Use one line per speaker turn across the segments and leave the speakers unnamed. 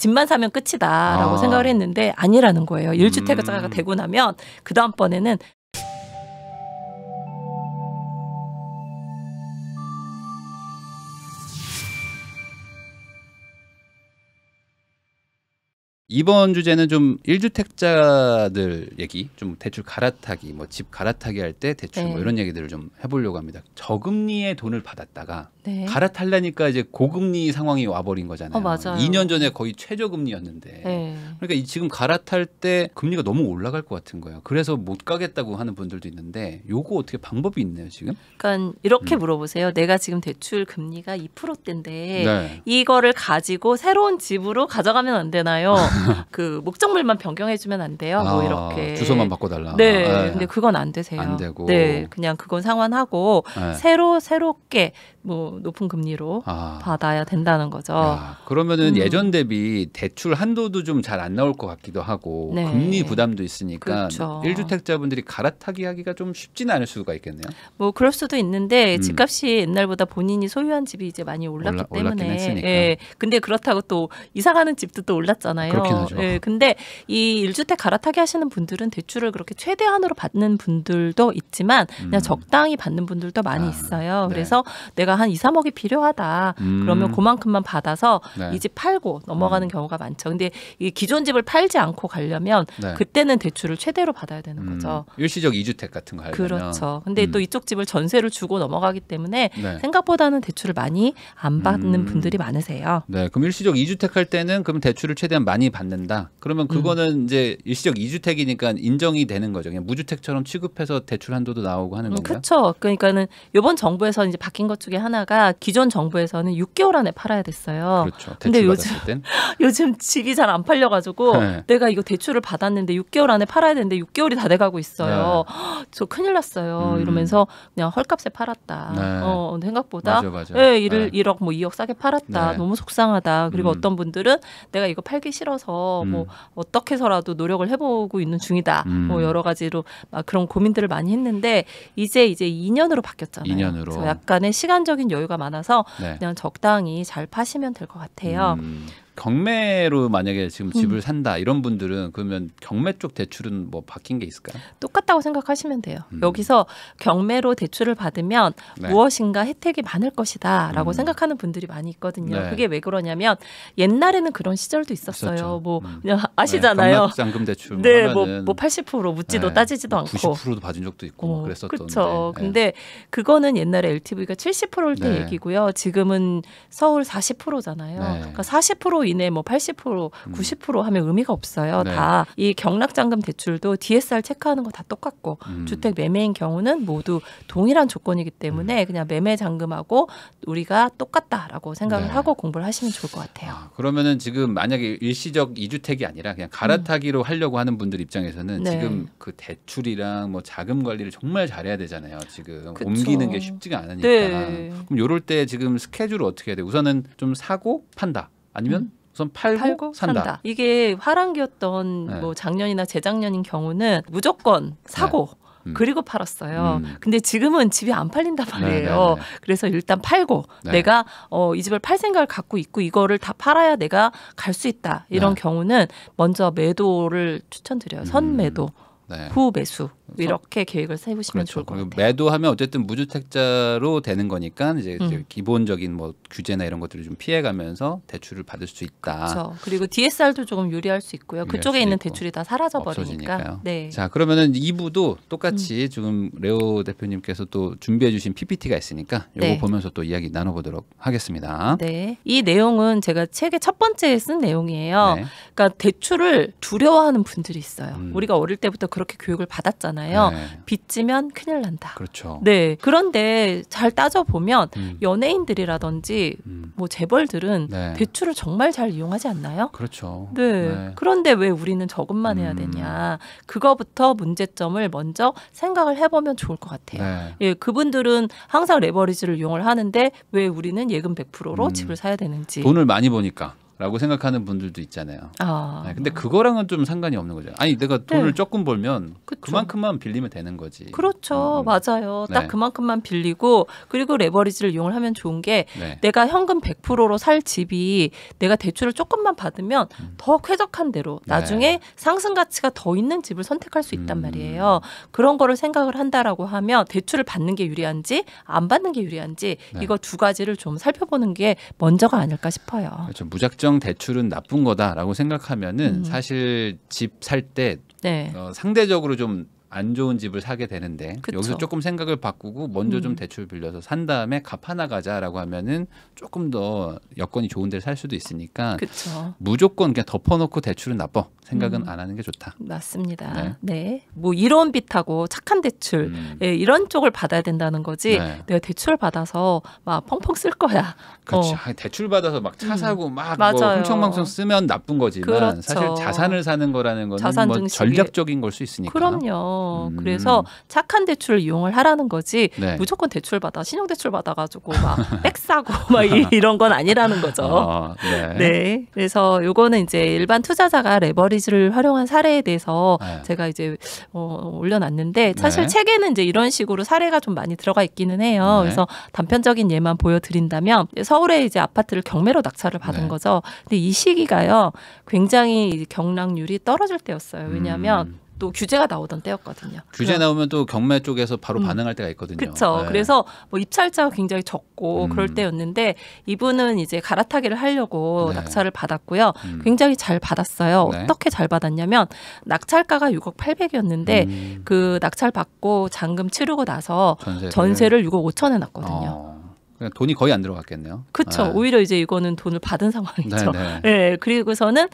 집만 사면 끝이다라고 생각을 했는데 아니라는 거예요. 1주택자가 되고 나면 그 다음번에는
이번 주제는 좀 1주택자들 얘기, 좀 대출 갈아타기, 뭐 집 갈아타기 할 때 대출 뭐 이런 얘기들을 좀 해보려고 합니다. 저금리에 돈을 받았다가 갈아탈려니까 이제 고금리 상황이 와버린 거잖아요.
맞아요.
2년 전에 거의 최저금리였는데 그러니까 지금 갈아탈 때 금리가 너무 올라갈 것 같은 거예요. 그래서 못 가겠다고 하는 분들도 있는데 요거 어떻게 방법이 있나요 지금?
그러니까 이렇게 물어보세요. 내가 지금 대출 금리가 2%대인데 이거를 가지고 새로운 집으로 가져가면 안 되나요? 그 목적물만 변경해주면 안 돼요? 뭐 이렇게
주소만 바꿔달라.
네, 근데 그건 안 되세요.
안 되고.
네, 그냥 그건 상환하고 새롭게 뭐 높은 금리로 받아야 된다는 거죠.
야, 그러면은 예전 대비 대출 한도도 좀 잘 안 나올 것 같기도 하고 금리 부담도 있으니까
그렇죠.
1주택자분들이 갈아타기 하기가 좀 쉽지는 않을 수가 있겠네요.
뭐 그럴 수도 있는데 집값이 옛날보다 본인이 소유한 집이 이제 많이 올랐기 때문에 근데 그렇다고 또 이사가는 집도 또 올랐잖아요.
그렇긴 하죠.
근데 이 1주택 갈아타기 하시는 분들은 대출을 그렇게 최대한으로 받는 분들도 있지만 그냥 적당히 받는 분들도 많이 있어요. 그래서 내가 한 2, 3억이 필요하다. 그러면 그만큼만 받아서 이 집 팔고 넘어가는 경우가 많죠. 근데 이 기존 집을 팔지 않고 가려면 그때는 대출을 최대로 받아야 되는 거죠.
일시적 2주택 같은 거 하려면.
그렇죠. 근데 또 이쪽 집을 전세를 주고 넘어가기 때문에 생각보다는 대출을 많이 안 받는 분들이 많으세요.
네, 그럼 일시적 2주택 할 때는 그럼 대출을 최대한 많이 받는다. 그러면 그거는 이제 일시적 2주택이니까 인정이 되는 거죠. 그냥 무주택처럼 취급해서 대출 한도도 나오고 하는 건가요?
그렇죠. 그러니까는 이번 정부에서 이제 바뀐 것 중에 하나가 기존 정부에서는 6개월 안에 팔아야 됐어요.
그렇죠.
근데 요즘 집이 잘 안 팔려가지고 내가 이거 대출을 받았는데 6개월 안에 팔아야 되는데 6개월이 다 돼가고 있어요. 저 큰일 났어요. 이러면서 그냥 헐값에 팔았다. 생각보다
맞아.
1억 뭐 2억 싸게 팔았다. 너무 속상하다. 그리고 어떤 분들은 내가 이거 팔기 싫어서 뭐 어떻게 해서라도 노력을 해보고 있는 중이다. 뭐 여러 가지로 막 그런 고민들을 많이 했는데 이제 2년으로 바뀌었잖아요.
2년으로.
그래서 약간의 시간적인 여유가 많아서 그냥 적당히 잘 파시면 될 것 같아요.
경매로 만약에 지금 집을 산다 이런 분들은 그러면 경매 쪽 대출은 뭐 바뀐 게 있을까요?
똑같다고 생각하시면 돼요. 여기서 경매로 대출을 받으면 무엇인가 혜택이 많을 것이다 라고 생각하는 분들이 많이 있거든요. 그게 왜 그러냐면 옛날에는 그런 시절도 있었어요. 뭐 그냥 아시잖아요.
경락장금 대출
뭐 80% 묻지도 따지지도 않고
90%도 받은 적도 있고 그랬었던데.
그렇죠. 근데 그거는 옛날에 LTV가 70%일 때 얘기고요. 지금은 서울 40%잖아요. 그러니까 40% 이내 뭐 80%, 90% 하면 의미가 없어요. 다 이 경락장금 대출도 DSR 체크하는 거 다 똑같고 주택 매매인 경우는 모두 동일한 조건이기 때문에 그냥 매매 잔금하고 우리가 똑같다라고 생각을 하고 공부를 하시면 좋을 것 같아요.
그러면은 지금 만약에 일시적 2주택이 아니라 그냥 갈아타기로 하려고 하는 분들 입장에서는 지금 그 대출이랑 뭐 자금 관리를 정말 잘해야 되잖아요. 지금 옮기는 게 쉽지가 않으니까. 그럼 요럴 때 지금 스케줄을 어떻게 해야 돼요? 우선은 좀 사고 판다. 아니면 우선 팔고 산다.
이게 화랑기였던 뭐 작년이나 재작년인 경우는 무조건 사고 그리고 팔았어요. 근데 지금은 집이 안 팔린단 말이에요. 그래서 일단 팔고 내가 이 집을 팔 생각을 갖고 있고 이거를 다 팔아야 내가 갈 수 있다. 이런 경우는 먼저 매도를 추천드려요. 선매도. 후 매수 이렇게 계획을 세우시면 좋을 것 같아요.
매도하면 어쨌든 무주택자로 되는 거니까 이제 기본적인 뭐 규제나 이런 것들을 좀 피해가면서 대출을 받을 수 있다.
그렇죠. 그리고 DSR도 조금 유리할 수 있고요. 그쪽에 있는 대출이 다 사라져 버리니까.
자, 그러면은 2부도 똑같이 지금 레오 대표님께서 또 준비해주신 PPT가 있으니까 요거 보면서 또 이야기 나눠보도록 하겠습니다.
이 내용은 제가 책의 첫 번째에 쓴 내용이에요. 그러니까 대출을 두려워하는 분들이 있어요. 우리가 어릴 때부터 그렇게 교육을 받았잖아요. 빚지면 큰일 난다.
그렇죠.
그런데 잘 따져보면 연예인들이라든지 뭐 재벌들은 대출을 정말 잘 이용하지 않나요?
그렇죠.
그런데 왜 우리는 저금만 해야 되냐. 그거부터 문제점을 먼저 생각을 해보면 좋을 것 같아요. 그분들은 항상 레버리지를 이용을 하는데 왜 우리는 예금 100%로 집을 사야 되는지.
돈을 많이 버니까. 라고 생각하는 분들도 있잖아요. 네, 근데 그거랑은 좀 상관이 없는 거죠. 아니 내가 돈을 조금 벌면 그만큼만 빌리면 되는 거지.
그렇죠. 맞아요. 딱 그만큼만 빌리고 그리고 레버리지를 이용을 하면 좋은 게 내가 현금 100%로 살 집이 내가 대출을 조금만 받으면 더 쾌적한 대로 나중에 상승 가치가 더 있는 집을 선택할 수 있단 말이에요. 그런 거를 생각을 한다라고 하면 대출을 받는 게 유리한지 안 받는 게 유리한지 이거 두 가지를 좀 살펴보는 게 먼저가 아닐까 싶어요.
그렇죠. 무작정 대출은 나쁜 거다라고 생각하면은 사실 집 살 때 상대적으로 좀 안 좋은 집을 사게 되는데 여기서 조금 생각을 바꾸고 먼저 좀 대출 빌려서 산 다음에 갚아 나가자라고 하면은 조금 더 여건이 좋은 데를 살 수도 있으니까 무조건 그냥 덮어놓고 대출은 나빠 생각은 안 하는 게 좋다.
맞습니다. 네. 뭐 이런 빚하고 착한 대출 이런 쪽을 받아야 된다는 거지. 내가 대출 받아서 막 펑펑 쓸 거야.
그렇지. 대출 받아서 막 차 사고 막 뭐 흥청망청 쓰면 나쁜 거지만 사실 자산을 사는 거라는 거는 뭐 전략적인 걸 수 있으니까.
그럼요. 그래서 착한 대출을 이용을 하라는 거지. 무조건 대출 받아 신용 대출 받아가지고 막 백 사고 막 이런 건 아니라는 거죠. 네. 그래서 요거는 이제 일반 투자자가 레버리지를 활용한 사례에 대해서 제가 이제 올려놨는데 사실 책에는 이제 이런 식으로 사례가 좀 많이 들어가 있기는 해요. 그래서 단편적인 예만 보여드린다면 서울에 이제 아파트를 경매로 낙찰을 받은 거죠. 근데 이 시기가요 굉장히 경락률이 떨어질 때였어요. 왜냐하면 또 규제가 나오던 때였거든요.
규제 나오면 또 경매 쪽에서 바로 반응할 때가 있거든요.
그렇죠. 그래서 뭐 입찰자가 굉장히 적고 그럴 때였는데 이분은 이제 갈아타기를 하려고 낙찰을 받았고요. 굉장히 잘 받았어요. 어떻게 잘 받았냐면 낙찰가가 6억 800이었는데 그 낙찰 받고 잔금 치르고 나서 전세를 6억 5천에 놨거든요.
돈이 거의 안 들어갔겠네요.
그렇죠. 오히려 이제 이거는 돈을 받은 상황이죠. 네. 그리고서는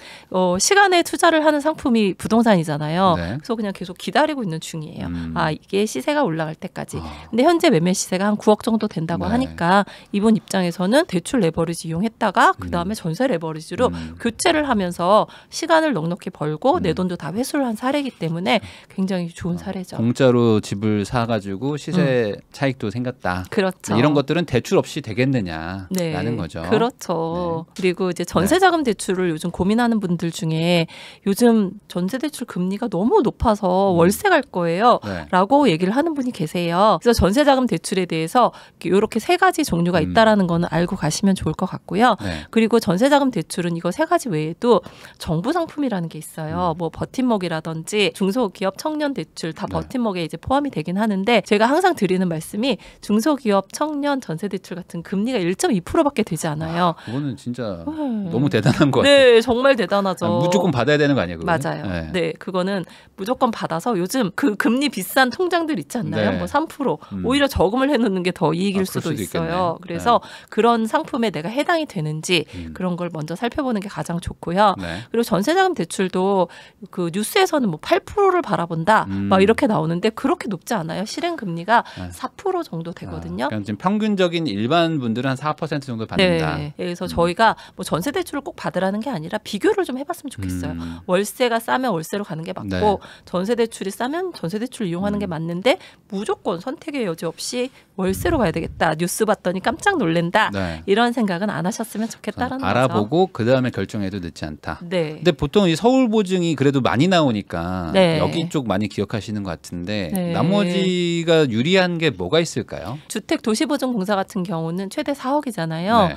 시간에 투자를 하는 상품이 부동산이잖아요. 그래서 그냥 계속 기다리고 있는 중이에요. 이게 시세가 올라갈 때까지. 근데 현재 매매 시세가 한 9억 정도 된다고 하니까 이분 입장에서는 대출 레버리지 이용했다가 그다음에 전세 레버리지로 교체를 하면서 시간을 넉넉히 벌고 내 돈도 다 회수를 한 사례이기 때문에 굉장히 좋은 사례죠.
공짜로 집을 사가지고 시세 차익도 생겼다.
그렇죠.
이런 것들은 대출 없이 되겠느냐라는 거죠.
그렇죠. 그리고 이제 전세자금 대출을 요즘 고민하는 분들 중에 요즘 전세대출 금리가 너무 높아서 월세 갈 거예요. 라고 얘기를 하는 분이 계세요. 그래서 전세자금 대출에 대해서 이렇게 세 가지 종류가 있다라는 거는 알고 가시면 좋을 것 같고요. 그리고 전세자금 대출은 이거 세 가지 외에도 정부 상품이라는 게 있어요. 뭐 버팀목이라든지 중소기업 청년 대출 다 버팀목에 이제 포함이 되긴 하는데 제가 항상 드리는 말씀이 중소기업 청년 전세대출 같은 금리가 1.2%밖에 되지 않아요.
그거는 진짜 너무 대단한 것 같아요.
네, 정말 대단하죠.
무조건 받아야 되는 거 아니에요? 그거는?
맞아요. 네, 그거는 무조건 받아서 요즘 그 금리 비싼 통장들 있지 않나요? 뭐 3%. 오히려 저금을 해놓는 게 더 이익일 수도 있어요. 있겠네. 그래서 그런 상품에 내가 해당이 되는지 그런 걸 먼저 살펴보는 게 가장 좋고요. 그리고 전세자금 대출도 그 뉴스에서는 뭐 8%를 바라본다 막 이렇게 나오는데 그렇게 높지 않아요. 실행 금리가 4% 정도 되거든요.
그러니까 지금 평균적인 일반 분들은 한 4% 정도 받는다.
그래서 저희가 뭐 전세 대출을 꼭 받으라는 게 아니라 비교를 좀 해봤으면 좋겠어요. 월세가 싸면 월세로 가는 게 맞고 전세 대출이 싸면 전세 대출을 이용하는 게 맞는데 무조건 선택의 여지 없이 월세로 가야 되겠다. 뉴스 봤더니 깜짝 놀랜다. 이런 생각은 안 하셨으면 좋겠다라는 거죠.
알아보고 그 다음에 결정해도 늦지 않다. 근데 보통 이 서울 보증이 그래도 많이 나오니까 여기 쪽 많이 기억하시는 것 같은데 나머지가 유리한 게 뭐가 있을까요?
주택도시보증공사 같은 경우는 최대 4억이잖아요.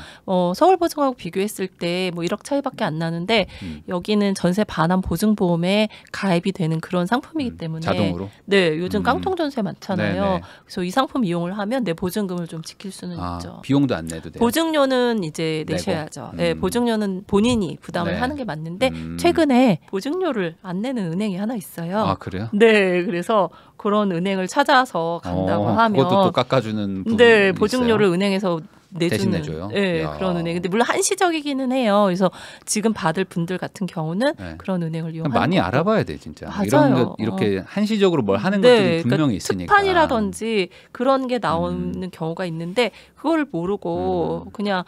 서울 보증하고 비교했을 때 뭐 1억 차이밖에 안 나는데 여기는 전세 반환 보증보험에 가입이 되는 그런 상품이기 때문에
자동으로?
네, 요즘 깡통 전세 많잖아요. 그래서 이 상품 이용을 하면 내 보증금을 좀 지킬 수는 있죠.
비용도 안 내도 돼요?
보증료는 이제 내셔야죠. 네, 보증료는 본인이 부담을 하는 게 맞는데 최근에 보증료를 안 내는 은행이 하나 있어요.
아, 그래요?
네, 그래서 그런 은행을 찾아서 간다고 하면
그것도 또 깎아주는 부분이
네, 보증료를 있어요? 은행에서
대신 내줘요.
네, 그런 은행. 근데 물론 한시적이기는 해요. 그래서 지금 받을 분들 같은 경우는 그런 은행을 이용하는
많이
거고.
알아봐야 돼 진짜.
맞아요.
이런 거 이렇게 한시적으로 뭘 하는 것들이 분명히 있으니까.
특판이라든지 그런 게 나오는 경우가 있는데 그걸 모르고 그냥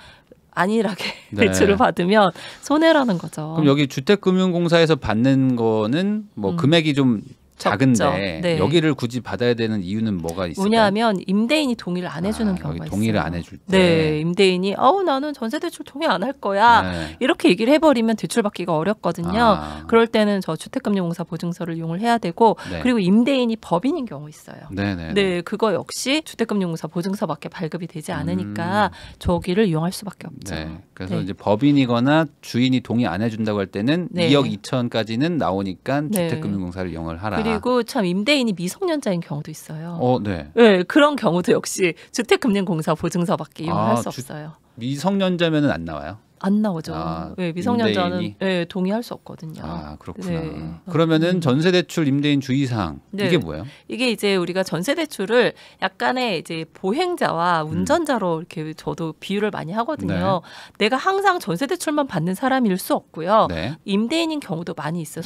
안일하게 대출을 받으면 손해라는 거죠.
그럼 여기 주택금융공사에서 받는 거는 뭐 금액이 좀 작은데
네.
여기를 굳이 받아야 되는 이유는 뭐가 있을까요?
뭐냐면 임대인이 동의를 안 해주는 경우가
여기 동의를
있어요.
안 해줄 때.
네, 임대인이 나는 전세대출 동의 안 할 거야.
네.
이렇게 얘기를 해버리면 대출받기가 어렵거든요. 그럴 때는 저 주택금융공사 보증서를 이용을 해야 되고
네.
그리고 임대인이 법인인 경우 있어요.
네네.
네, 그거 역시 주택금융공사 보증서밖에 발급이 되지 않으니까 저기를 이용할 수밖에 없죠.
네. 그래서
네.
이제 법인이거나 주인이 동의 안 해준다고 할 때는
네.
2억 2천까지는 나오니까
네.
주택금융공사를 이용을 하라.
그리고 참 임대인이 미성년자인 경우도 있어요.
네.
네, 그런 경우도 역시 주택금융공사 보증서밖에 이용할 수 없어요.
미성년자면은 안 나와요?
안 나오죠. 네, 미성년자는 네, 동의할 수 없거든요.
그렇구나.
네.
그러면은 전세대출 임대인 주의사항
네.
이게 뭐예요?
이게 이제 우리가 전세대출을 약간의 이제 보행자와 운전자로 이렇게 저도 비유를 많이 하거든요. 네. 내가 항상 전세대출만 받는 사람일 수 없고요. 네. 임대인인 경우도 많이 있어요.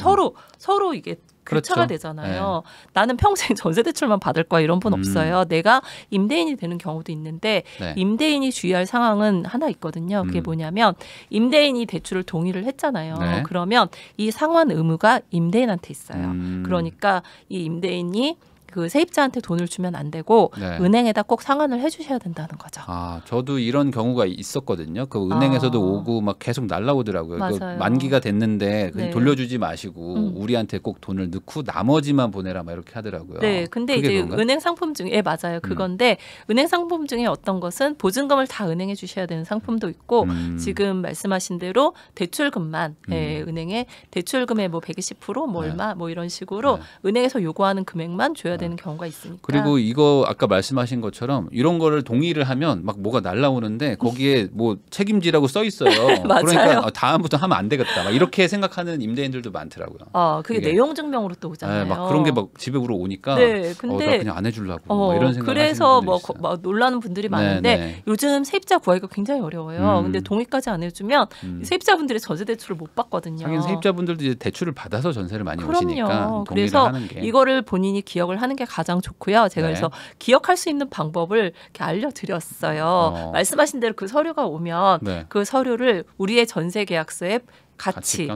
서로 이게 교차가 되잖아요. 네. 나는 평생 전세대출만 받을 거야 이런 분 없어요. 내가 임대인이 되는 경우도 있는데 네. 임대인이 주의할 상황은 하나 있거든요. 그게 뭐냐면 임대인이 대출을 동의를 했잖아요. 네. 그러면 이 상환 의무가 임대인한테 있어요. 그러니까 이 임대인이 그 세입자한테 돈을 주면 안 되고 네. 은행에다 꼭 상환을 해주셔야 된다는 거죠.
저도 이런 경우가 있었거든요. 그 은행에서도 오고 막 계속 날라오더라고요. 그 만기가 됐는데 네. 돌려주지 마시고 우리한테 꼭 돈을 넣고 나머지만 보내라 막 이렇게 하더라고요.
네, 근데 이제 그런가? 은행 상품 중에 맞아요. 그건데 은행 상품 중에 어떤 것은 보증금을 다 은행에 주셔야 되는 상품도 있고 지금 말씀하신 대로 대출금만 은행에 대출금의 뭐 120% 뭐 얼마 뭐 이런 식으로 은행에서 요구하는 금액만 줘야 되는 경우가 있으니까.
그리고 이거 아까 말씀하신 것처럼 이런 거를 동의를 하면 막 뭐가 날라오는데 거기에 뭐 책임지라고 써 있어요. 그러니까 다음부터 하면 안 되겠다. 막 이렇게 생각하는 임대인들도 많더라고요.
그게 내용 증명으로 또 오잖아요.
네, 막 그런 게 막 집에 오니까
네, 근데
나 그냥 안 해주려고 이런 생각.
그래서 막 놀라는 분들이 많은데 네. 요즘 세입자 구하기가 굉장히 어려워요. 근데 동의까지 안 해주면 세입자분들이 전세대출을 못 받거든요.
하긴 세입자분들도 이제 대출을 받아서 전세를 많이 오시니까 동의를
그래서
하는 게.
이거를 본인이 기억을 하는 게 가장 좋고요. 제가 그래서 기억할 수 있는 방법을 이렇게 알려드렸어요. 말씀하신 대로 그 서류가 오면 그 서류를 우리의 전세 계약서에 같이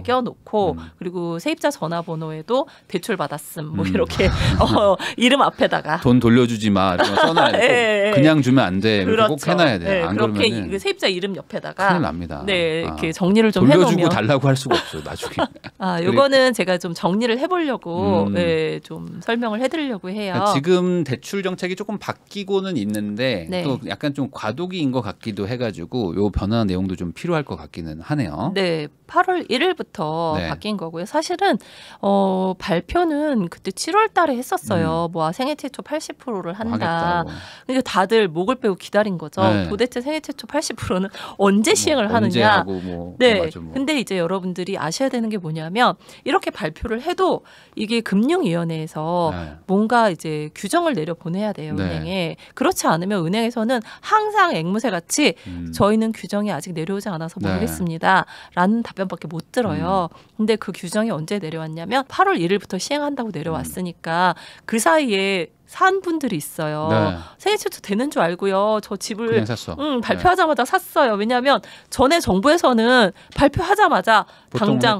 껴놓고 그리고 세입자 전화번호에도 대출 받았음 뭐 이렇게 이름 앞에다가
돈 돌려주지 마 이렇게 써놔야 돼. 그냥 주면 안 돼.
그렇죠.
꼭 해놔야 돼. 안
그렇게
그러면
세입자 이름 옆에다가
큰일 납니다.
네, 이렇게 정리를 좀 해놓으면
돌려주고 달라고 할 수가 없어요. 나중에.
요거는 제가 좀 정리를 해보려고 좀 설명을 해드리려고 해요.
그러니까 지금 대출 정책이 조금 바뀌고는 있는데 또 약간 좀 과도기인 것 같기도 해가지고 요 변화 내용도 좀 필요할 것 같기는 하네요.
네. 8월 1일부터 바뀐 거고요. 사실은 발표는 그때 7월 달에 했었어요. 뭐 생애 최초 80%를 한다. 그러니까 다들 목을 빼고 기다린 거죠. 도대체 생애 최초 80%는 언제 시행을 하느냐.
언제 하고 뭐.
네. 근데 이제 여러분들이 아셔야 되는 게 뭐냐면 이렇게 발표를 해도 이게 금융위원회에서 뭔가 이제 규정을 내려 보내야 돼요. 은행에. 그렇지 않으면 은행에서는 항상 앵무새 같이 저희는 규정이 아직 내려오지 않아서 모르겠습니다. 라는 답변밖에 못 들어요. 근데 그 규정이 언제 내려왔냐면 8월 1일부터 시행한다고 내려왔으니까 그 사이에 산 분들이 있어요. 생애 최초 되는 줄 알고요. 저 집을 발표하자마자 샀어요. 왜냐하면 전에 정부에서는 발표하자마자 당장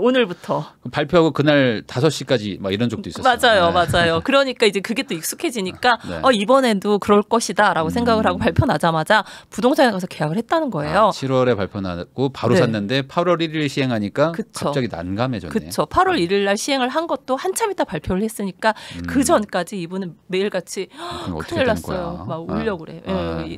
오늘부터
발표하고 그날 5시까지 막 이런 적도 있었어요.
맞아요. 그러니까 이제 그게 또 익숙해지니까 이번에도 그럴 것이다라고 생각을 하고 발표 나자마자 부동산에 가서 계약을 했다는 거예요.
7월에 발표 나고 바로 샀는데 8월 1일 시행하니까 갑자기 난감해졌네.
그렇죠. 8월 1일 날 시행을 한 것도 한참 있다 발표를 했으니까 그 전까지 이분은 매일같이 큰일 났어요. 막 울려고 그래.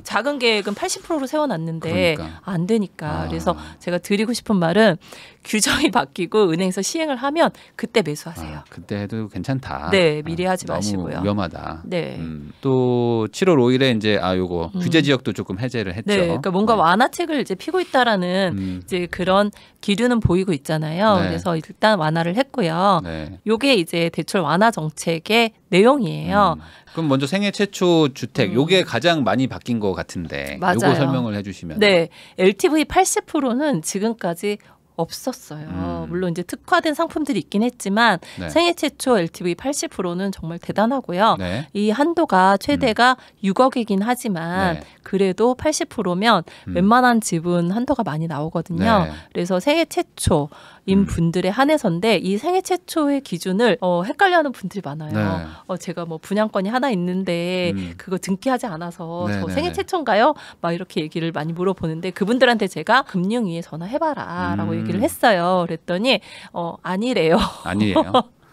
작은 계획은 80%로 세워놨는데 안 되니까. 그래서 제가 드리고 싶은 말은 규정이 바뀌고 은행에서 시행을 하면 그때 매수하세요.
그때 해도 괜찮다.
네, 미리 하지
너무
마시고요.
위험하다.
네.
또 7월 5일에 이제 요거 규제 지역도 조금 해제를 했죠.
네, 그러니까 뭔가 완화책을 이제 피고 있다라는 이제 그런 기류는 보이고 있잖아요. 그래서 일단 완화를 했고요. 요게 이제 대출 완화 정책의 내용이에요.
그럼 먼저 생애 최초 주택 요게 가장 많이 바뀐 것 같은데 요거 설명을 해주시면.
네, LTV 80%는 지금까지 없었어요. 물론 이제 특화된 상품들이 있긴 했지만 생애 최초 LTV 80%는 정말 대단하고요. 이 한도가 최대가 6억이긴 하지만 그래도 80%면 웬만한 집은 한도가 많이 나오거든요. 그래서 생애 최초 분들에 한해서인데 이 생애 최초의 기준을 헷갈려하는 분들이 많아요. 제가 뭐 분양권이 하나 있는데 그거 등기하지 않아서 저 생애 최초인가요? 막 이렇게 얘기를 많이 물어보는데 그분들한테 제가 금융위에 전화해봐라 라고 얘기를 했어요. 그랬더니 아니래요.
아니에요.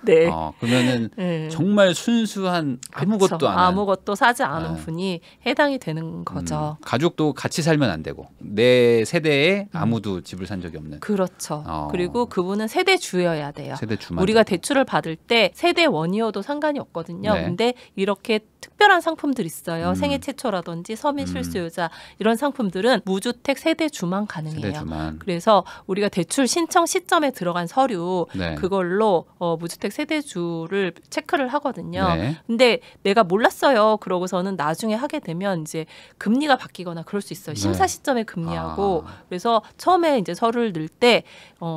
네.
그러면은 정말 순수한 아무것도 안
아무것도 사지 않은 분이 해당이 되는 거죠.
가족도 같이 살면 안 되고 내 세대에 아무도 집을 산 적이 없는.
그렇죠. 그리고 그분은 세대주여야 돼요.
세대주만.
우리가 대출을 받을 때 세대원이어도 상관이 없거든요. 근데 이렇게 특별한 상품들 있어요. 생애 최초라든지 서민 실수요자 이런 상품들은 무주택 세대주만 가능해요.
세대주만.
그래서 우리가 대출 신청 시점에 들어간 서류 그걸로 무주택 세대주를 체크를 하거든요. 근데 내가 몰랐어요. 그러고서는 나중에 하게 되면 이제 금리가 바뀌거나 그럴 수 있어요. 심사 시점에 금리하고. 그래서 처음에 이제 서류를 넣을 때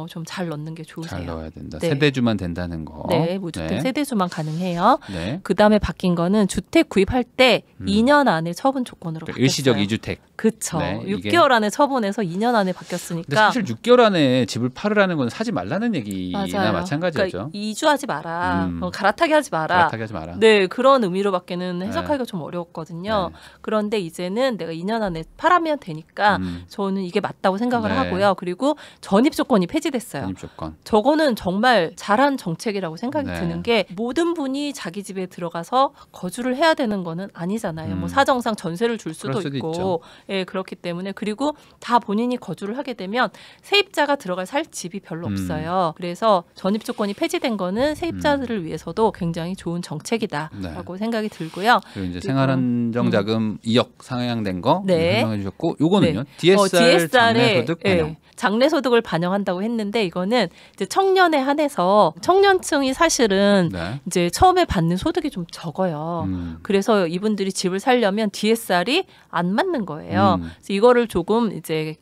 좀 잘 넣는 게 좋으세요.
잘 넣어야 된다. 세대주만 된다는 거.
네, 무주택 세대주만 가능해요. 그 다음에 바뀐 거는 주택 구입할 때 2년 안에 처분 조건으로 바뀌었어요.
일시적 2주택.
그렇죠. 6개월 안에 처분해서 2년 안에 바뀌었으니까.
근데 사실 6개월 안에 집을 팔으라는 건 사지 말라는 얘기나 맞아요. 마찬가지죠.
그러니까 이주하지 마라. 갈아타기 하지 마라.
갈아타기 하지 마라.
네, 그런 의미로밖에는 해석하기가 좀 어려웠거든요. 그런데 이제는 내가 2년 안에 팔아면 되니까 저는 이게 맞다고 생각을 하고요. 그리고 전입 조건이 폐지됐어요.
전입 조건.
저거는 정말 잘한 정책이라고 생각이 드는 게 모든 분이 자기 집에 들어가서 거주를 해야 되는 거는 아니잖아요. 뭐 사정상 전세를 줄 수도 있고. 예, 그렇기 때문에 그리고 다 본인이 거주를 하게 되면 세입자가 들어갈 살 집이 별로 없어요. 그래서 전입 조건이 폐지된 거는 세입자들을 위해서도 굉장히 좋은 정책이다라고 생각이 들고요.
그리고 이제 생활안정자금 2억 상향된 거 설명해 주셨고 요거는요. DSR 장래소득 반영.
장래소득을 반영한다고 했는데 이거는 이제 청년에 한해서 청년층이 사실은 이제 처음에 받는 소득이 좀 적어요. 그래서 이분들이 집을 살려면 DSR이 안 맞는 거예요. 그래서 이거를 조금 이제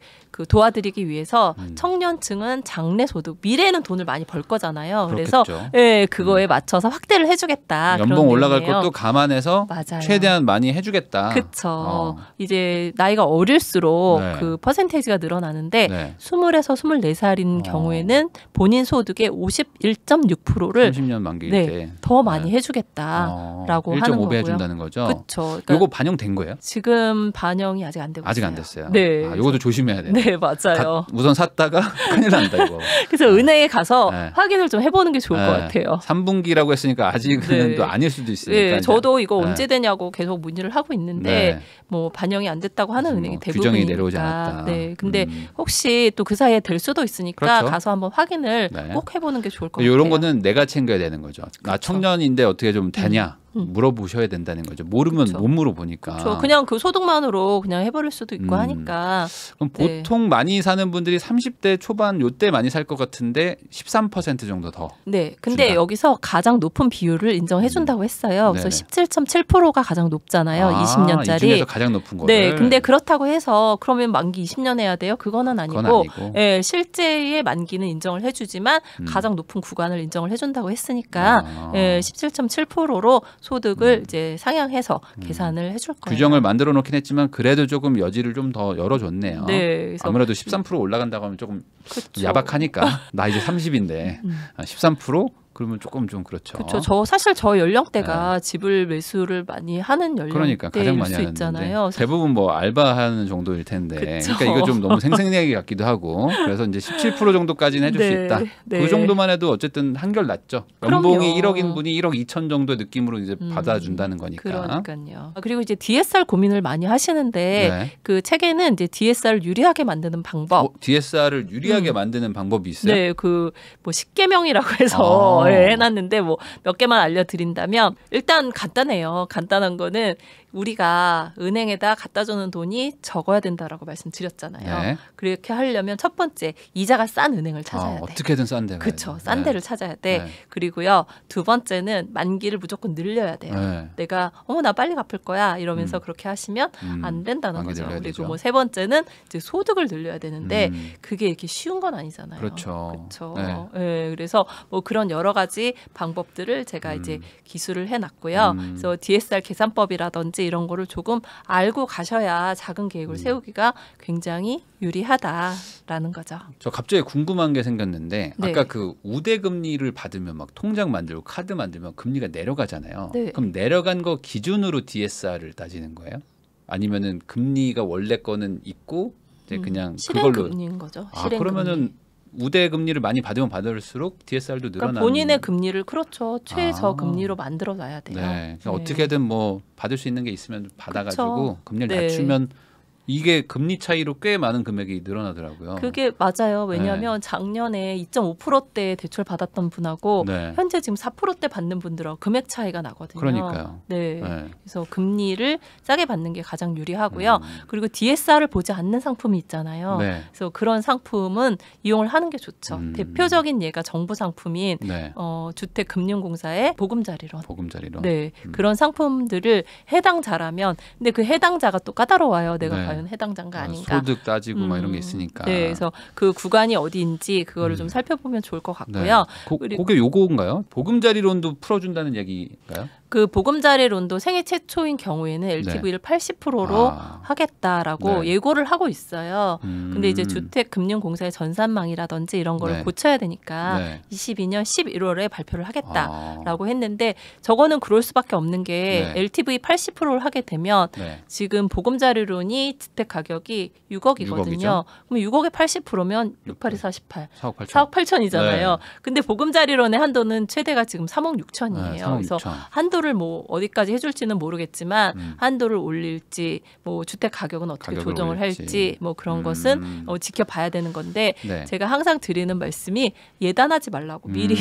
도와드리기 위해서 청년층은 장래소득 미래에는 돈을 많이 벌 거잖아요.
그렇겠죠.
그래서 예, 그거에 맞춰서 확대를 해주겠다.
연봉 올라갈 것도 감안해서 맞아요. 최대한 많이 해주겠다.
그렇죠. 이제 나이가 어릴수록 그 퍼센테이지가 늘어나는데 20에서 24살인 경우에는 본인 소득의 51.6%를
30년 만기일 때
더 많이 해주겠다라고 하는 거고요.
1.5배 해준다는 거죠.
그렇죠.
그러니까 요거 반영된 거예요?
지금 반영이 아직 안 되고 있어요.
아직 안 됐어요.
네.
요것도 조심해야 돼요.
네, 맞아요.
우선 샀다가 큰일 난다 이거.
그래서 은행에 가서 확인을 좀 해보는 게 좋을 것 같아요.
3분기라고 했으니까 아직은 또 아닐 수도 있으니까.
네, 저도 이거 언제 되냐고 계속 문의를 하고 있는데 뭐 반영이 안 됐다고 하는 은행이 대부분이니까.
규정이 내려오지 않았다.
네, 근데 혹시 또 그 사이에 될 수도 있으니까 가서 한번 확인을 꼭 해보는 게 좋을 것 같아요.
이런 거는 내가 챙겨야 되는 거죠. 나 청년인데 어떻게 좀 되냐? 물어보셔야 된다는 거죠. 모르면 못 물어보니까.
그렇죠. 그냥 그 소득만으로 그냥 해버릴 수도 있고 하니까.
그럼 보통 많이 사는 분들이 30대 초반 요때 많이 살 것 같은데 13% 정도 더.
네. 근데 준다. 여기서 가장 높은 비율을 인정해 준다고 했어요. 그래서 17.7%가 가장 높잖아요. 20년짜리.
이 중에서 가장 높은 거를.
네. 근데 그렇다고 해서 그러면 만기 20년 해야 돼요? 그건 아니고. 네, 실제의 만기는 인정을 해주지만 가장 높은 구간을 인정을 해준다고 했으니까 17.7%로 소득을 이제 상향해서 계산을 해줄 거예요.
규정을 만들어 놓긴 했지만 그래도 조금 여지를 좀 더 열어줬네요.
네, 그래서
아무래도 13% 올라간다고 하면 조금 야박하니까 나 이제 30인데 13%? 그러면 조금 좀 그렇죠.
그렇죠. 사실 저 연령대가 집을 매수를 많이 하는 연령대일
가장 많이
수 있잖아요.
대부분 뭐 알바하는 정도일 텐데, 그러니까 이거 좀 너무 생생내기 같기도 하고, 그래서 이제 17% 정도까지는 해줄 수 있다. 그 정도만 해도 어쨌든 한결 낫죠. 연봉이 1억인 분이 1억 2천 정도 느낌으로 이제 받아준다는 거니까.
그러니까요. 그리고 이제 DSR 고민을 많이 하시는데 그 책에는 이제 DSR을 유리하게 만드는 방법.
DSR을 유리하게 만드는 방법이 있어요?
네, 그 뭐 10개명이라고 해서. 해놨는데 뭐 몇 개만 알려드린다면 일단 간단해요. 간단한 거는 우리가 은행에다 갖다 주는 돈이 적어야 된다라고 말씀드렸잖아요. 그렇게 하려면 첫 번째 이자가 싼 은행을 찾아야 돼.
어떻게든 싼 데.
그렇죠. 싼 데를 찾아야 돼. 그리고요. 두 번째는 만기를 무조건 늘려야 돼요. 내가 나 빨리 갚을 거야 이러면서 그렇게 하시면 안 된다는 거죠. 그리고 뭐 세 번째는 이제 소득을 늘려야 되는데 그게 이렇게 쉬운 건 아니잖아요.
그렇죠.
네, 그래서 뭐 그런 여러 가지 방법들을 제가 이제 기술을 해놨고요. 그래서 DSR 계산법이라든지 받는지 이런 거를 조금 알고 가셔야 작은 계획을 세우기가 굉장히 유리하다라는 거죠.
저 갑자기 궁금한 게 생겼는데 네. 아까 그 우대금리를 받으면 막 통장 만들고 카드 만들면 금리가 내려가잖아요. 네. 그럼 내려간 거 기준으로 DSR을 따지는 거예요? 아니면은 금리가 원래 거는 있고 이제 그냥 그걸로
실행금리인 거죠.
그러면은 우대 금리를 많이 받으면 받을수록 DSR도 늘어나는.
그러니까 본인의 금리를 그렇죠. 최저 금리로 만들어 놔야 돼요.
네. 네. 어떻게든 뭐 받을 수 있는 게 있으면 받아가지고 금리를 낮추면 이게 금리 차이로 꽤 많은 금액이 늘어나더라고요.
그게 맞아요. 왜냐하면 작년에 2.5%대 대출 받았던 분하고 현재 지금 4%대 받는 분들하고 금액 차이가 나거든요.
그러니까요.
네. 그래서 금리를 싸게 받는 게 가장 유리하고요. 그리고 DSR을 보지 않는 상품이 있잖아요. 그래서 그런 상품은 이용을 하는 게 좋죠. 대표적인 예가 정부 상품인 주택금융공사의 보금자리론. 네. 그런 상품들을 해당자라면 근데 그 해당자가 또 까다로워요. 내가 과연 해당자인가 아닌가.
소득 따지고 막 이런 게 있으니까.
네, 그래서 그 구간이 어디인지 그거를 좀 살펴보면 좋을 것 같고요.
그게 요거인가요? 보금자리론도 풀어준다는 얘기인가요?
그 보금자리론도 생애 최초인 경우에는 LTV를 80%로 하겠다라고 예고를 하고 있어요. 근데 이제 주택금융공사의 전산망이라든지 이런 거를 고쳐야 되니까 22년 11월에 발표를 하겠다라고 했는데 저거는 그럴 수밖에 없는 게 LTV 80%를 하게 되면 지금 보금자리론이 주택 가격이 6억이거든요. 그럼 6억에 80%면 682 48, 4억 8천이잖아요. 근데 보금자리론의 한도는 최대가 지금 3억 6천이에요. 그래서 한도를 뭐 어디까지 해줄지는 모르겠지만 한도를 올릴지 뭐 주택 가격은 어떻게 조정을 할지 뭐 그런 것은 지켜봐야 되는 건데 제가 항상 드리는 말씀이 예단하지 말라고 미리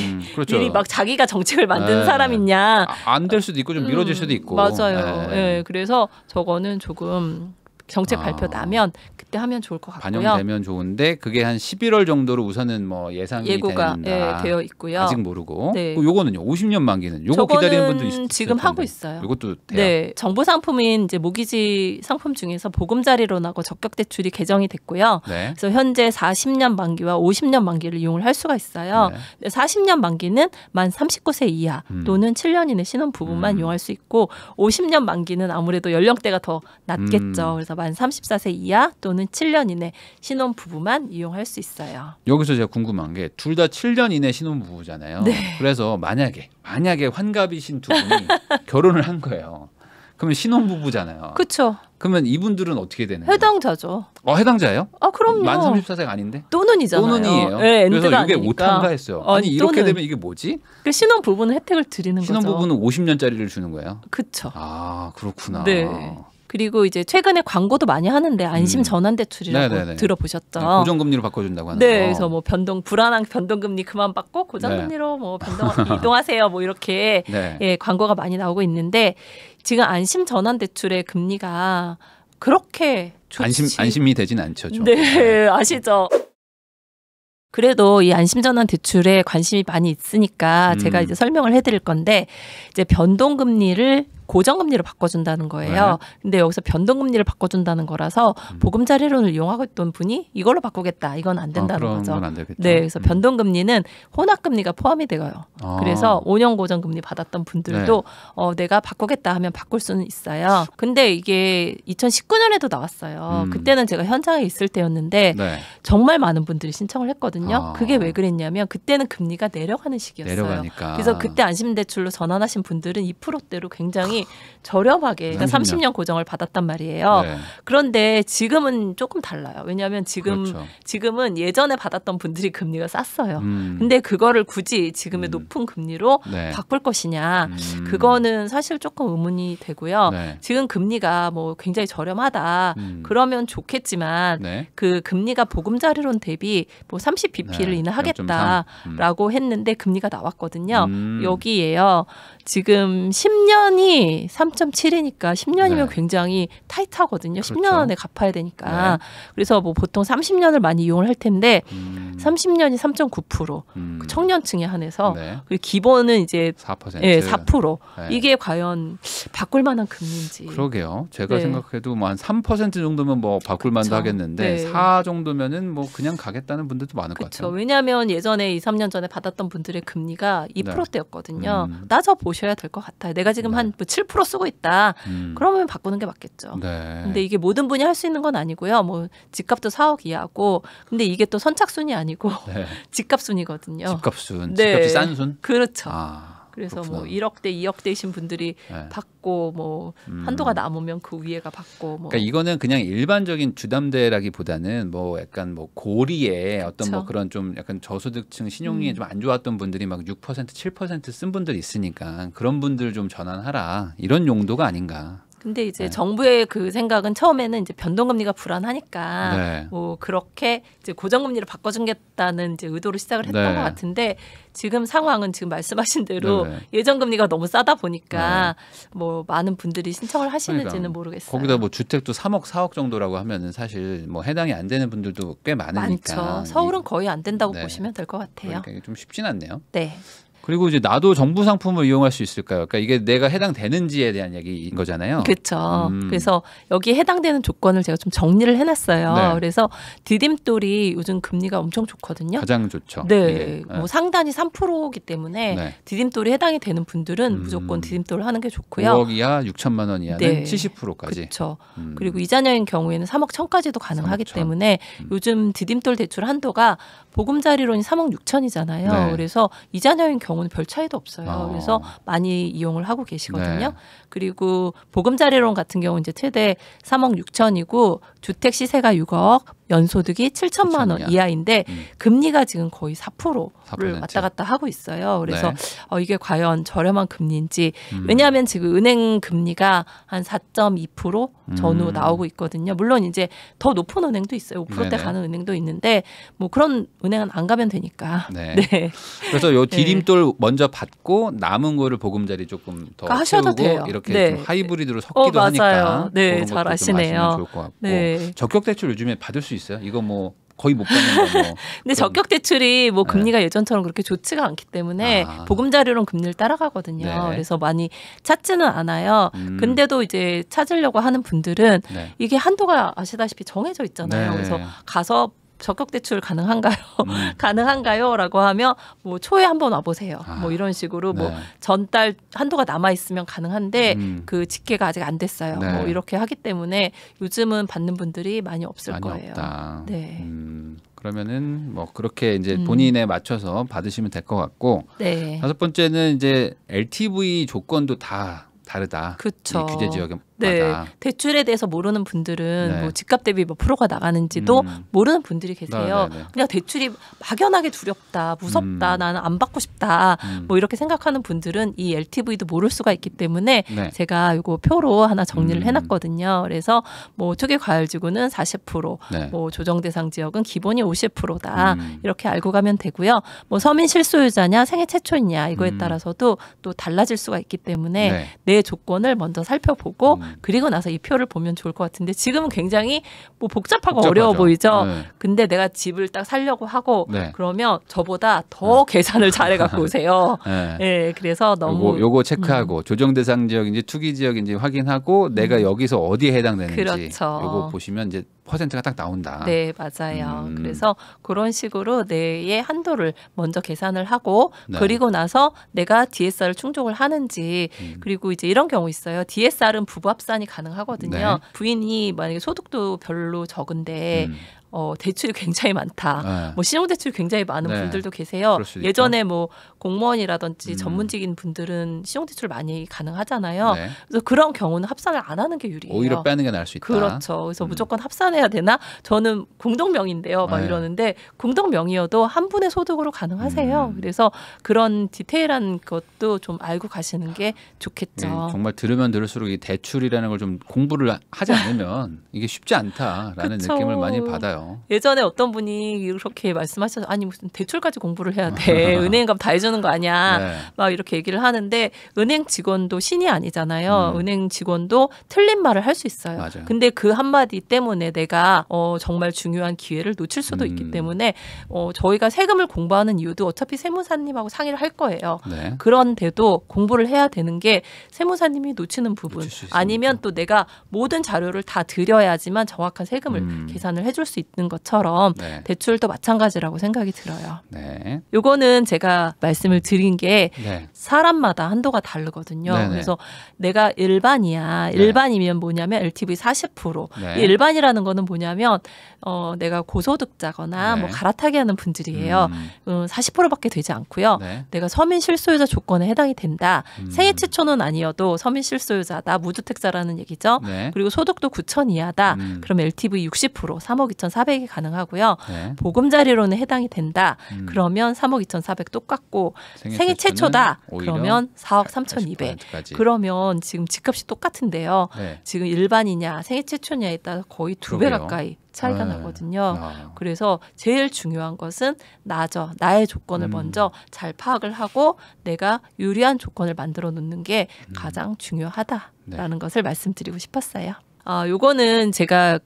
막 자기가 정책을 만드는 사람이냐
안 될 수도 있고 좀 미뤄질 수도 있고
맞아요. 네. 그래서 저거는 조금 정책 발표 나면 그때 하면 좋을 것 같고요.
반영되면 좋은데 그게 한 11월 정도로 우선은 뭐 예상이
예고가 되어 있고요.
아직 모르고. 요거는요. 50년 만기는 요거 기다리는 분도 있을
지금
텐데.
하고 있어요.
요것도 돼요.
네, 정부 상품인 이제 모기지 상품 중에서 보금자리론하고 적격 대출이 개정이 됐고요. 그래서 현재 40년 만기와 50년 만기를 이용을 할 수가 있어요. 40년 만기는 만 39세 이하 또는 7년 이내 신혼 부부만 이용할 수 있고 50년 만기는 아무래도 연령대가 더 낮겠죠. 그래서 만 34세 이하 또는 7년 이내 신혼 부부만 이용할 수 있어요.
여기서 제가 궁금한 게 둘 다 7년 이내 신혼 부부잖아요. 그래서 만약에 환갑이신 두 분이 결혼을 한 거예요. 그러면 신혼 부부잖아요.
그렇죠.
그러면 이분들은 어떻게 되는 거예요?
해당자죠.
해당자예요?
그럼요.
만 34세가 아닌데?
또는이잖아요.
또는이에요.
네,
그래서 이게
아니니까.
오탄가 했어요. 아니 이렇게 되면 이게 뭐지?
그 신혼 부부는 혜택을 드리는 거죠.
신혼 부부는 50년짜리를 주는 거예요?
그렇죠.
그렇구나.
네. 그리고 이제 최근에 광고도 많이 하는데 안심 전환 대출이라고 들어보셨죠?
고정금리로 바꿔준다고 하는 거.
그래서 뭐 불안한 변동금리 그만 받고 고정금리로 뭐 이동하세요. 뭐 이렇게 광고가 많이 나오고 있는데 지금 안심 전환 대출의 금리가 그렇게 좋지.
안심이 되진 않죠. 좀.
네, 아시죠? 그래도 이 안심전환 대출에 관심이 많이 있으니까 제가 이제 설명을 해드릴 건데 이제 변동금리를 고정금리로 바꿔준다는 거예요. 근데 여기서 변동금리를 바꿔준다는 거라서 보금자리론을 이용하고 있던 분이 이걸로 바꾸겠다. 이건 안 된다는 거죠.
건 안 되겠죠.
네, 그래서 변동금리는 혼합금리가 포함이 돼요. 그래서 5년 고정금리 받았던 분들도 내가 바꾸겠다 하면 바꿀 수는 있어요. 근데 이게 2019년에도 나왔어요. 그때는 제가 현장에 있을 때였는데 정말 많은 분들이 신청을 했거든요. 그게 왜 그랬냐면 그때는 금리가 내려가는 시기였어요.
내려가니까.
그래서 그때 안심대출로 전환하신 분들은 2%대로 굉장히 저렴하게 그러니까 30년 고정을 받았단 말이에요. 그런데 지금은 조금 달라요. 왜냐하면 지금은 예전에 받았던 분들이 금리가 쌌어요. 근데 그거를 굳이 지금의 높은 금리로 바꿀 것이냐 그거는 사실 조금 의문이 되고요. 지금 금리가 뭐 굉장히 저렴하다 그러면 좋겠지만 그 금리가 보금자리론 대비 뭐 30bp를 인하하겠다라고 했는데 금리가 나왔거든요. 여기에요. 지금 10년이 3.7이니까 10년이면 굉장히 타이트하거든요. 10년 안에 갚아야 되니까. 그래서 뭐 보통 30년을 많이 이용을 할 텐데 30년이 3.9% 청년층에 한해서 그리고 기본은 이제
4%.
4%. 이게 과연 바꿀 만한 금리인지.
그러게요. 제가 생각해도 뭐 한 3% 정도면 뭐 바꿀 만도 하겠는데 4 정도면은 뭐 그냥 가겠다는 분들도 많을 것 같아요.
왜냐하면 예전에 2, 3년 전에 받았던 분들의 금리가 2%대였거든요. 따져보셔야 될 것 같아요. 내가 지금 한 7% 쓰고 있다. 그러면 바꾸는 게 맞겠죠.
네.
근데 이게 모든 분이 할 수 있는 건 아니고요. 뭐 집값도 4억 이하고 근데 이게 또 선착순이 아니고
네.
집값순이거든요.
집값순.
네.
집값이 싼 순?
그렇죠.
아.
그래서
그렇구나.
뭐 1억대, 2억대이신 분들이
네.
받고 뭐 한도가 남으면 그 위에가 받고 뭐.
그러니까 이거는 그냥 일반적인 주담대라기보다는 뭐 약간 뭐 고리에 어떤
그쵸.
뭐 그런 좀 약간 저소득층 신용이 좀 안 좋았던 분들이 막 6%, 7% 쓴 분들이 있으니까 그런 분들 좀 전환하라 이런 용도가 아닌가.
근데 이제
네.
정부의 그 생각은 처음에는 이제 변동금리가 불안하니까
네.
뭐 그렇게 이제 고정금리로 바꿔주겠다는 이제 의도로 시작을 했던
네.
것 같은데 지금 상황은 지금 말씀하신 대로
네.
예전금리가 너무 싸다 보니까 뭐 많은 분들이 신청을 하시는지는
그러니까
모르겠어요.
거기다 뭐 주택도 3억, 4억 정도라고 하면은 사실 뭐 해당이 안 되는 분들도 꽤 많으니까.
많죠. 서울은 거의 안 된다고
네.
보시면 될 것 같아요.
그러니까 이게 좀 쉽진 않네요.
네.
그리고 이제 나도 정부 상품을 이용할 수 있을까요? 그러니까 이게 내가 해당되는지에 대한 얘기인 거잖아요.
그렇죠. 그래서 여기에 해당되는 조건을 제가 좀 정리를 해놨어요.
네.
그래서 디딤돌이 요즘 금리가 엄청 좋거든요.
가장 좋죠.
네,
이게.
뭐 상단이 3%이기 때문에
네.
디딤돌이 해당이 되는 분들은 무조건 디딤돌을 하는 게 좋고요.
5억 이하 6천만 원 이하는
네.
70%까지.
그렇죠. 그리고 이자녀인 경우에는 3억 1천까지도 가능하기
3억 1천.
때문에 요즘 디딤돌 대출 한도가 보금자리론이 3억 6천이잖아요.
네.
그래서 이자녀인 경우는 별 차이도 없어요.
어.
그래서 많이 이용을 하고 계시거든요.
네.
그리고 보금자리론 같은 경우 이제 최대 3억 6천이고 주택 시세가 6억, 연소득이 7천만 원
7천
이하인데 금리가 지금 거의 4%를
4%.
왔다 갔다 하고 있어요. 그래서
네.
이게 과연 저렴한 금리인지 왜냐하면 지금 은행 금리가 한 4.2% 전후 나오고 있거든요. 물론 이제 더 높은 은행도 있어요. 5%대
네네.
가는 은행도 있는데 뭐 그런 은행은 안 가면 되니까.
네.
네.
그래서 요 디딤돌 먼저 받고 남은 거를 보금자리 조금 더
그러니까 하셔도
채우고
돼요.
이렇게
네.
좀 하이브리드로 섞기도
맞아요.
하니까
네,
그런
잘
것도 좀
아시네요.
아시면 좋을 것 같고
네.
적격 대출 요즘에 받을 수 있어요? 이거 뭐 거의 못 받는 거 뭐.
근데 적격 대출이 뭐 금리가 예전처럼 그렇게 좋지가 않기 때문에 보금자리론 금리를 따라가거든요.
네.
그래서 많이 찾지는 않아요. 근데도 이제 찾으려고 하는 분들은
네.
이게 한도가 아시다시피 정해져 있잖아요.
네.
그래서 가서 적격 대출 가능한가요? 가능한가요?라고 하면 뭐 초에 한번 와보세요. 뭐 이런 식으로
네.
뭐 전달 한도가 남아 있으면 가능한데 그 집계가 아직 안 됐어요.
네.
뭐 이렇게 하기 때문에 요즘은 받는 분들이 많이 없을
많이
거예요.
없다.
네.
그러면은 뭐 그렇게 이제 본인에 맞춰서 받으시면 될 것 같고
네.
다섯 번째는 이제 LTV 조건도 다 다르다.
그쵸.
이 규제 지역마다.
네. 대출에 대해서 모르는 분들은
네.
뭐 집값 대비 몇 프로가 나가는지도 모르는 분들이 계세요.
네, 네, 네.
그냥 대출이 막연하게 두렵다, 무섭다, 나는 안 받고 싶다, 뭐 이렇게 생각하는 분들은 이 LTV도 모를 수가 있기 때문에
네.
제가 이거 표로 하나 정리를 해놨거든요. 그래서 뭐 투기과열지구는 40%,
네.
뭐 조정대상 지역은 기본이 50%다 이렇게 알고 가면 되고요. 뭐 서민 실소유자냐 생애 최초이냐 이거에 따라서도 또 달라질 수가 있기 때문에
네.
내 조건을 먼저 살펴보고 그리고 나서 이 표를 보면 좋을 것 같은데 지금은 굉장히 뭐 복잡하고 어려워 보이죠.
네.
근데 내가 집을 딱 살려고 하고
네.
그러면 저보다 더 계산을 잘해 갖고 오세요.
네.
네, 그래서 너무
요거 체크하고 조정 대상 지역인지 투기 지역인지 확인하고 내가 여기서 어디에 해당되는지
그렇죠.
요거 보시면 이제 퍼센트가 딱 나온다.
네, 맞아요. 그래서 그런 식으로 내의 한도를 먼저 계산을 하고
네.
그리고 나서 내가 DSR을 충족을 하는지 그리고 이제 이런 경우 있어요. DSR은 부부 합산이 가능하거든요.
네.
부인이 만약에 소득도 별로 적은데 대출이 굉장히 많다.
네.
뭐 신용대출이 굉장히 많은
네.
분들도 계세요.
그럴 수도
예전에 뭐 공무원이라든지 전문직인 분들은 신용대출 많이 가능하잖아요.
네.
그래서 그런 경우는 합산을 안 하는 게 유리해요.
오히려 빼는 게 나을 수 있다.
그렇죠. 그래서 무조건 합산해야 되나? 저는 공동명의인데요. 막
네.
이러는데 공동명의여도 한 분의 소득으로 가능하세요. 그래서 그런 디테일한 것도 좀 알고 가시는 게 좋겠죠.
네, 정말 들으면 들을수록 이 대출이라는 걸 좀 공부를 하지 않으면 이게 쉽지 않다라는
그쵸.
느낌을 많이 받아요.
예전에 어떤 분이 이렇게 말씀하셔서 아니 무슨 대출까지 공부를 해야 돼. 은행 가면 다 해주는 거 아니야.
네.
막 이렇게 얘기를 하는데 은행 직원도 신이 아니잖아요. 은행 직원도 틀린 말을 할 수 있어요.
맞아요.
근데 그 한마디 때문에 내가 정말 중요한 기회를 놓칠 수도 있기 때문에 저희가 세금을 공부하는 이유도 어차피 세무사님하고 상의를 할 거예요.
네.
그런데도 공부를 해야 되는 게 세무사님이 놓치는 부분
놓칠 수 있습니다.
아니면 또 내가 모든 자료를 다 드려야지만 정확한 세금을 계산을 해줄 수 있는 것처럼
네.
대출도 마찬가지라고 생각이 들어요.
네.
요거는 제가 말씀을 드린 게
네.
사람마다 한도가 다르거든요.
네네.
그래서 내가 일반이야.
네.
일반이면 뭐냐면 LTV 40%.
네.
이 일반이라는 거는 뭐냐면 내가 고소득자거나
네.
뭐 갈아타기 하는 분들이에요. 40%밖에 되지 않고요.
네.
내가 서민 실소유자 조건에 해당이 된다. 생애 최초는 아니어도 서민 실소유자다. 무주택자라는 얘기죠.
네.
그리고 소득도 9천 이하다. 그럼 LTV 60% 3억 2,400이 가능하고요.
네.
보금자리로는 해당이 된다. 그러면 3억 2,400 똑같고 생애 최초다. 그러면 4억 3,200. 그러면 지금 집값이 똑같은데요.
네.
지금 일반이냐 생애 최초냐에 따라 거의 2배 가까이 차이가
네.
나거든요. 그래서 제일 중요한 것은 나의 조건을 먼저 잘 파악을 하고 내가 유리한 조건을 만들어 놓는 게 가장 중요하다라는 것을 말씀드리고 싶었어요. 요거는 제가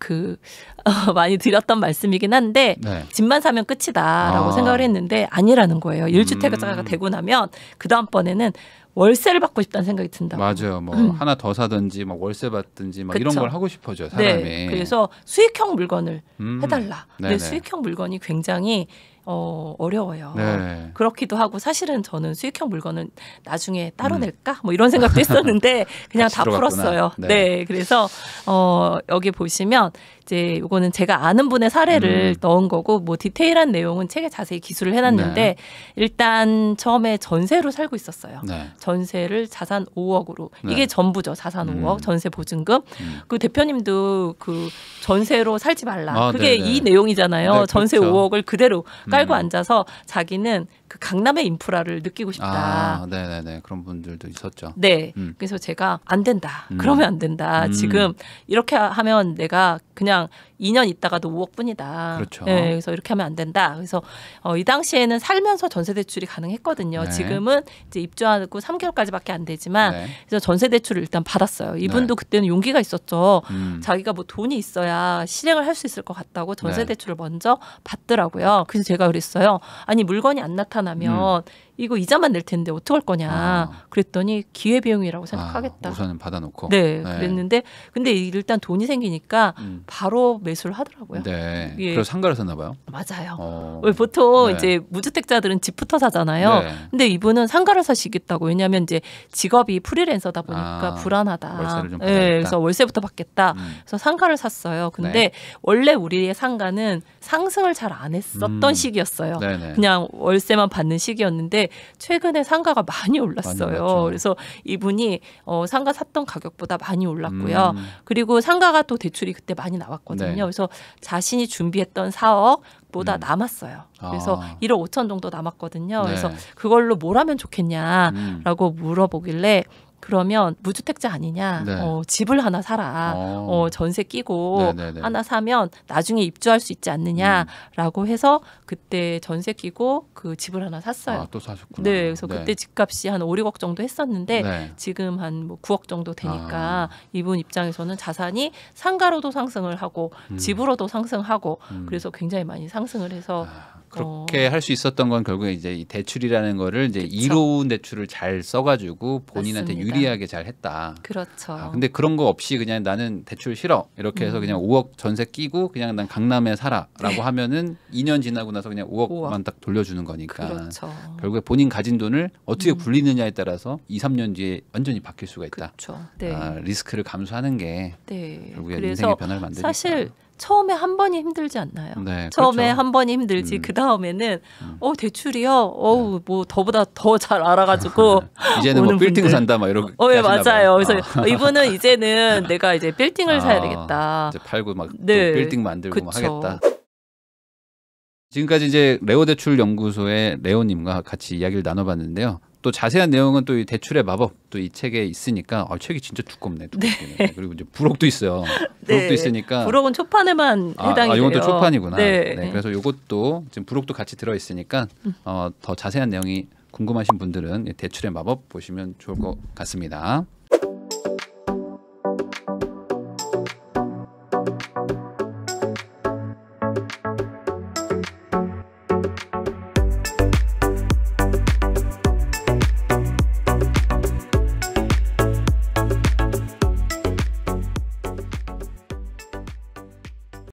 많이 드렸던 말씀이긴 한데
네.
집만 사면 끝이다라고 생각을 했는데 아니라는 거예요. 1주택자가 되고 나면 그 다음번에는 월세를 받고 싶다는 생각이 든다고.
맞아요. 뭐 하나 더 사든지 막 월세 받든지 막 이런 걸 하고 싶어져 사람이.
네. 그래서 수익형 물건을 해달라.
네네.
근데 수익형 물건이 굉장히 어려워요.
네.
그렇기도 하고 사실은 저는 수익형 물건은 나중에 따로 낼까? 뭐 이런 생각도 했었는데 그냥 다 풀었어요.
네.
네. 그래서 여기 보시면 이제 요거는 제가 아는 분의 사례를 넣은 거고 뭐 디테일한 내용은 책에 자세히 기술을 해놨는데
네.
일단 처음에 전세로 살고 있었어요.
네.
전세를 자산 5억으로
네.
이게 전부죠. 자산 5억 전세 보증금. 그 대표님도 그 전세로 살지 말라. 그게
네네.
이 내용이잖아요.
네,
전세
그렇죠.
5억을 그대로 깔고 앉아서 자기는 그 강남의 인프라를 느끼고 싶다.
네네네. 그런 분들도 있었죠.
네. 그래서 제가 안 된다. 그러면 안 된다. 지금 이렇게 하면 내가 그냥 2년 있다가도 5억뿐이다.
그렇죠.
네, 그래서 이렇게 하면 안 된다. 그래서 이 당시에는 살면서 전세 대출이 가능했거든요.
네.
지금은 이제 입주하고 3개월까지밖에 안 되지만
네.
그래서 전세 대출을 일단 받았어요. 이분도
네.
그때는 용기가 있었죠.
자기가
뭐 돈이 있어야 실행을 할 수 있을 것 같다고 전세
네.
대출을 먼저 받더라고요. 그래서 제가 그랬어요. 아니 물건이 안 나타나면 이거 이자만 낼 텐데 어떡할 거냐. 그랬더니 기회비용이라고 생각하겠다.
우선은 받아놓고.
네, 그랬는데 근데 일단 돈이 생기니까 바로 매수를 하더라고요.
네.
예.
그래서 상가를 샀나 봐요.
맞아요. 왜 보통
네.
이제 무주택자들은 집부터 사잖아요.
네.
근데 이분은 상가를 사시겠다고. 왜냐하면 이제 직업이 프리랜서다 보니까 불안하다.
월세를 좀 받아야겠다.
네, 그래서 월세부터 받겠다. 그래서 상가를 샀어요. 근데
네.
원래 우리의 상가는 상승을 잘 안 했었던 시기였어요.
네네.
그냥 월세만 받는 시기였는데 최근에 상가가 많이 올랐어요. 그래서 이분이 상가 샀던 가격보다 많이 올랐고요. 그리고 상가가 또 대출이 그때 많이 나왔거든요.
네.
그래서 자신이 준비했던 4억보다 남았어요. 그래서 1억 5천 정도 남았거든요.
네.
그래서 그걸로 뭘 하면 좋겠냐라고 물어보길래 그러면 무주택자 아니냐?
네.
집을 하나 사라. 전세 끼고
네네네.
하나 사면 나중에 입주할 수 있지 않느냐라고 해서 그때 전세 끼고 그 집을 하나 샀어요.
또 사셨구나.
네, 그래서 그때 집값이 한 5, 6억 정도 했었는데
네.
지금 한 뭐 9억 정도 되니까 이분 입장에서는 자산이 상가로도 상승을 하고 집으로도 상승하고 그래서 굉장히 많이 상승을 해서
그렇게 할 수 있었던 건 결국에 이제 이 대출이라는 거를 이제 이로운 대출을 잘 써가지고 본인한테
맞습니다.
유리하게 잘 했다.
그렇죠.
근데 그런 거 없이 그냥 나는 대출 싫어 이렇게 해서 그냥 5억 전세 끼고 그냥 난 강남에 살아라고 하면은 2년 지나고 나서 그냥 5억만 딱 돌려주는 거니까.
그렇죠.
결국에 본인 가진 돈을 어떻게 굴리느냐에 따라서 2, 3년 뒤에 완전히 바뀔 수가 있다.
그렇죠. 네.
리스크를 감수하는 게
네.
결국에
그래서
인생의 변화를 만드니까.
사실 처음에 한 번이 힘들지 않나요?
네,
처음에
그렇죠.
한 번이 힘들지 그 다음에는 대출이요. 뭐 저보다 더 잘 알아가지고
이제는 뭐
오는
빌딩
분들.
산다 막 이러고.
예, 맞아요. 그래서 이분은 이제는 내가 이제 빌딩을 사야 되겠다.
이제 팔고 막 또
네.
빌딩 만들고 막
그쵸.
하겠다. 지금까지 이제 레오대출 연구소의 레오님과 같이 이야기를 나눠봤는데요. 또 자세한 내용은 또 이 대출의 마법 또 이 책에 있으니까 책이 진짜 두껍네. 그리고 이제 부록도 있어요. 부록도
네.
있으니까.
부록은 초판에만 해당이 돼요.
이건 또 초판이구나.
네.
네, 그래서 이것도 지금 부록도 같이 들어 있으니까 더 자세한 내용이 궁금하신 분들은 대출의 마법 보시면 좋을 것 같습니다.